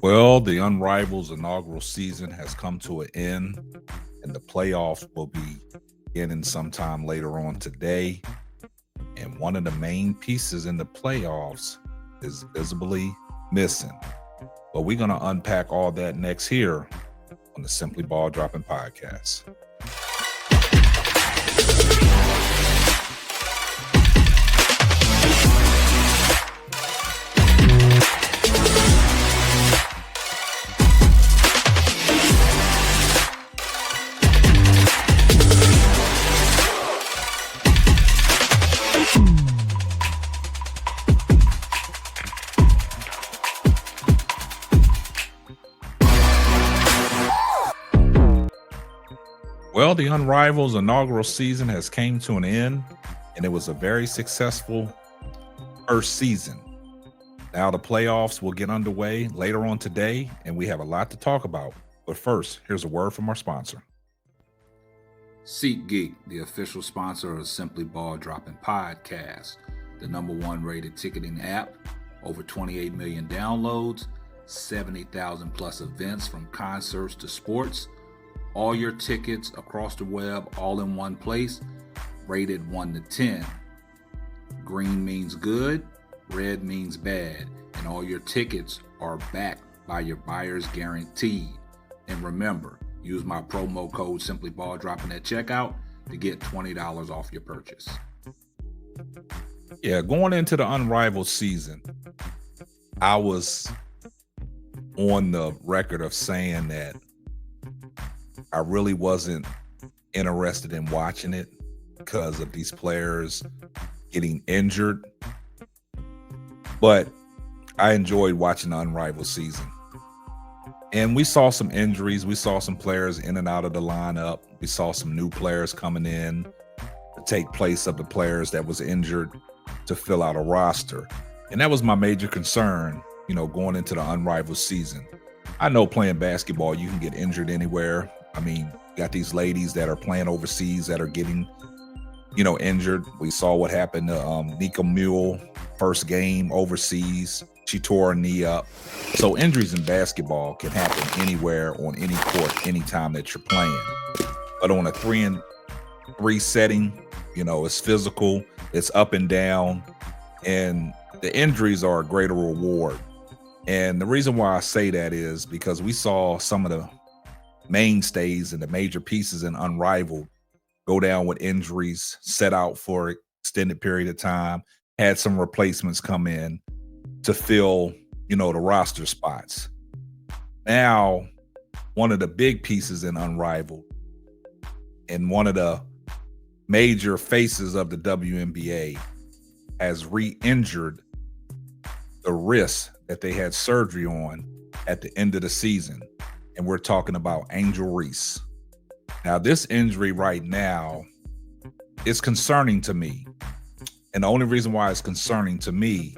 Well, the Unrivaled inaugural season has come to an end, and the playoffs will be beginning sometime later on today. And one of the main pieces in the playoffs is visibly missing. But we're going to unpack all that next here on the Simply Ball Dropping Podcast. Well, the Unrivaled inaugural season has came to an end, and it was a very successful first season. Now the playoffs will get underway later on today, and we have a lot to talk about. But first, here's a word from our sponsor. SeatGeek, the official sponsor of Simply Ball Dropping Podcast, the #1 rated ticketing app, over 28 million downloads, 70,000 plus events from concerts to sports. All your tickets across the web, all in one place, rated 1 to 10. Green means good, red means bad, and all your tickets are backed by your buyer's guarantee. And remember, use my promo code SimplyBallDropping at checkout to get $20 off your purchase. Yeah, going into the Unrivaled season, I was on the record of saying that I really wasn't interested in watching it because of these players getting injured. But I enjoyed watching the Unrivaled season. And we saw some injuries. We saw some players in and out of the lineup. We saw some new players coming in to take place of the players that was injured to fill out a roster. And that was my major concern, going into the Unrivaled season. I know playing basketball, you can get injured anywhere. I mean, you got these ladies that are playing overseas that are getting, injured. We saw what happened to Nika Mule, first game overseas. She tore her knee up. So injuries in basketball can happen anywhere, on any court, anytime that you're playing. But on a 3-and-3 setting, it's physical, it's up and down, and the injuries are a greater reward. And the reason why I say that is because we saw some of the mainstays and the major pieces in Unrivaled go down with injuries, set out for an extended period of time, had some replacements come in to fill, the roster spots. Now, one of the big pieces in Unrivaled and one of the major faces of the WNBA has re-injured the wrist that they had surgery on at the end of the season. And we're talking about Angel Reese. Now, this injury right now is concerning to me. And the only reason why it's concerning to me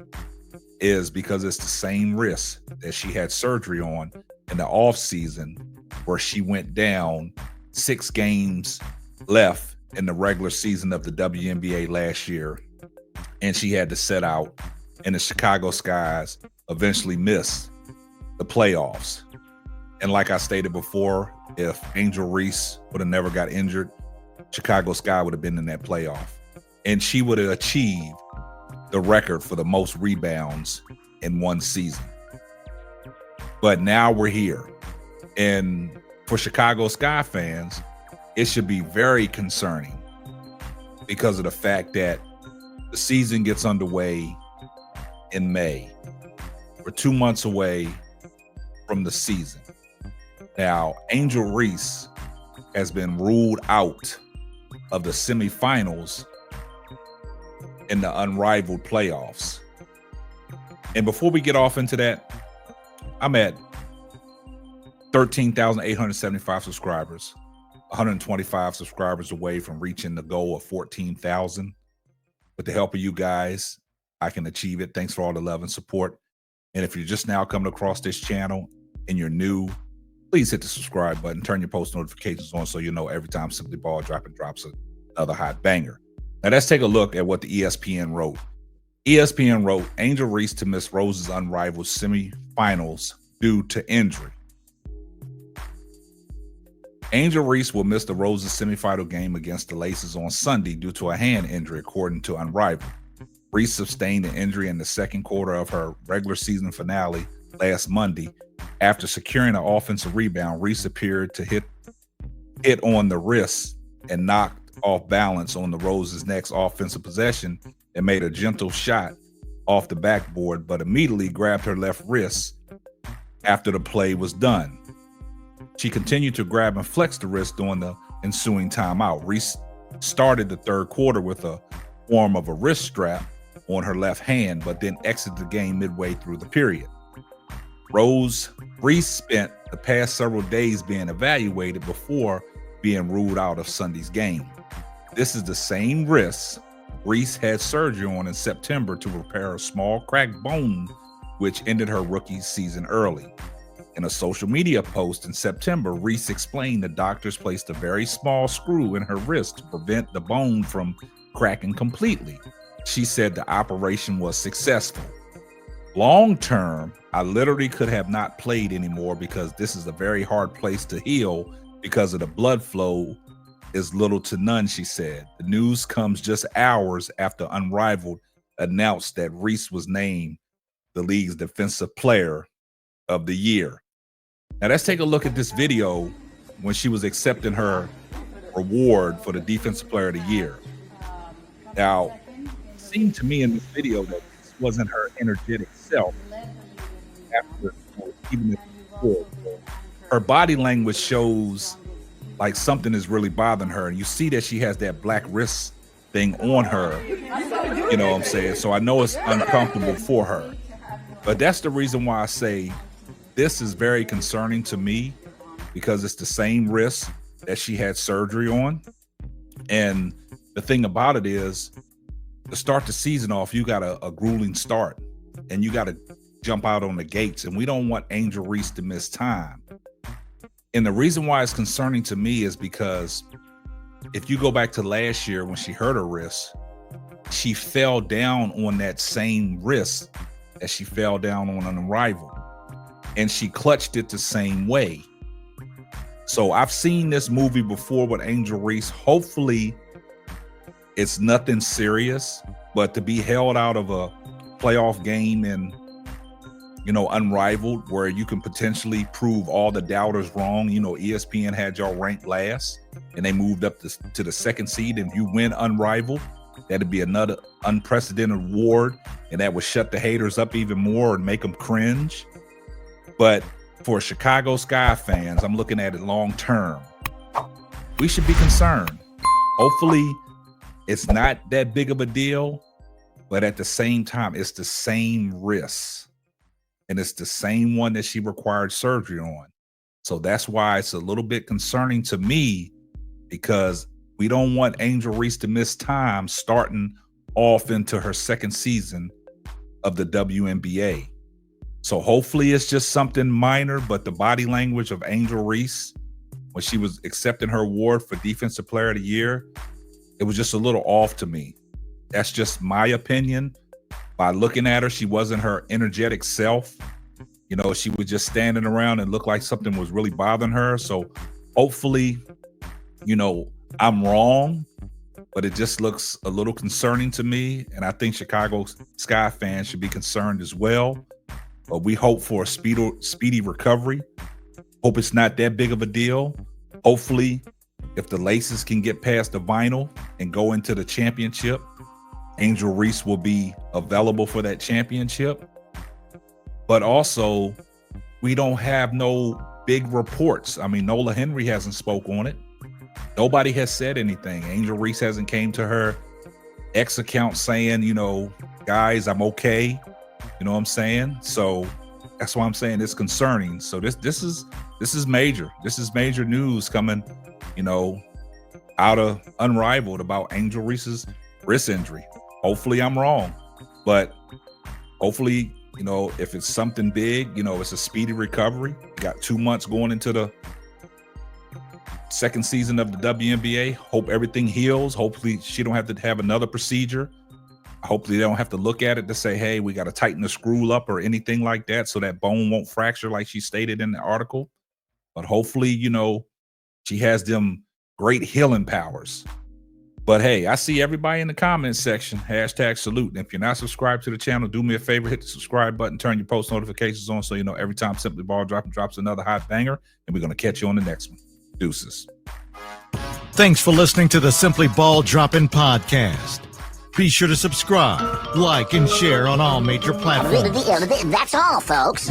is because it's the same wrist that she had surgery on in the off season, where she went down 6 games left in the regular season of the WNBA last year. And she had to sit out, and the Chicago Skies eventually missed the playoffs. And like I stated before, if Angel Reese would have never got injured, Chicago Sky would have been in that playoff. And she would have achieved the record for the most rebounds in one season. But now we're here. And for Chicago Sky fans, it should be very concerning because of the fact that the season gets underway in May. We're 2 months away from the season. Now, Angel Reese has been ruled out of the semifinals in the Unrivaled playoffs. And before we get off into that, I'm at 13,875 subscribers, 125 subscribers away from reaching the goal of 14,000. With the help of you guys, I can achieve it. Thanks for all the love and support. And if you're just now coming across this channel and you're new, please hit the subscribe button, turn your post notifications on so you know every time Simply Ball Dropping drops another hot banger. Now let's take a look at what the ESPN wrote. ESPN wrote, Angel Reese to miss Rose's Unrivaled semifinals due to injury. Angel Reese will miss the Roses semifinal game against the Laces on Sunday due to a hand injury, according to Unrivaled. Reese sustained an injury in the second quarter of her regular season finale last Monday. After securing an offensive rebound, Reese appeared to hit on the wrist and knocked off balance on the Roses' next offensive possession and made a gentle shot off the backboard, but immediately grabbed her left wrist after the play was done. She continued to grab and flex the wrist during the ensuing timeout. Reese started the third quarter with a form of a wrist strap on her left hand, but then exited the game midway through the period. Reese spent the past several days being evaluated before being ruled out of Sunday's game. This is the same wrist Reese had surgery on in September to repair a small cracked bone, which ended her rookie season early. In a social media post in September, Reese explained the doctors placed a very small screw in her wrist to prevent the bone from cracking completely. She said the operation was successful. Long term, I literally could have not played anymore because this is a very hard place to heal because of the blood flow is little to none, she said. The news comes just hours after Unrivaled announced that Reese was named the league's Defensive Player of the Year. Now let's take a look at this video when she was accepting her award for the Defensive Player of the Year. Now, it seemed to me in this video that this wasn't her energetic self. After, even if before, her body language shows like something is really bothering her, and you see that she has that black wrist thing on her. You know what I'm saying? So I know it's uncomfortable for her, but that's the reason why I say this is very concerning to me, because it's the same wrist that she had surgery on. And the thing about it is, to start the season off, you got a grueling start and you got to jump out on the gates, and we don't want Angel Reese to miss time. And the reason why it's concerning to me is because if you go back to last year when she hurt her wrist, she fell down on that same wrist that she fell down on Unrivaled, and she clutched it the same way. So I've seen this movie before with Angel Reese. Hopefully it's nothing serious, but to be held out of a playoff game in, Unrivaled, where you can potentially prove all the doubters wrong. ESPN had y'all ranked last and they moved up to the second seed. If you win Unrivaled, that'd be another unprecedented award, and that would shut the haters up even more and make them cringe. But for Chicago Sky fans, I'm looking at it long term. We should be concerned. Hopefully it's not that big of a deal, but at the same time, it's the same wrist. And it's the same one that she required surgery on. So that's why it's a little bit concerning to me, because we don't want Angel Reese to miss time starting off into her second season of the WNBA. So hopefully it's just something minor, but the body language of Angel Reese when she was accepting her award for Defensive Player of the Year, it was just a little off to me. That's just my opinion. By looking at her, she wasn't her energetic self. She was just standing around and looked like something was really bothering her. So hopefully, I'm wrong, but it just looks a little concerning to me. And I think Chicago Sky fans should be concerned as well. But we hope for a speedy recovery. Hope it's not that big of a deal. Hopefully, if the Laces can get past the vinyl and go into the championship, Angel Reese will be available for that championship. But also, we don't have no big reports. I mean, Nola Henry hasn't spoke on it. Nobody has said anything. Angel Reese hasn't came to her X account saying, guys, I'm okay. You know what I'm saying? So that's why I'm saying it's concerning. So this is major. This is major news coming, out of Unrivaled about Angel Reese's wrist injury. Hopefully I'm wrong, but hopefully, if it's something big, it's a speedy recovery. You got 2 months going into the second season of the WNBA. Hope everything heals. Hopefully she don't have to have another procedure. Hopefully they don't have to look at it to say, hey, we got to tighten the screw up or anything like that so that bone won't fracture like she stated in the article. But hopefully, you know, she has them great healing powers. But hey, I see everybody in the comments section, #salute. And if you're not subscribed to the channel, do me a favor, hit the subscribe button, turn your post notifications on so you know every time Simply Ball drops another hot banger. And we're going to catch you on the next one. Deuces. Thanks for listening to the Simply Ball Droppin' podcast. Be sure to subscribe, like, and share on all major platforms. That's all, folks.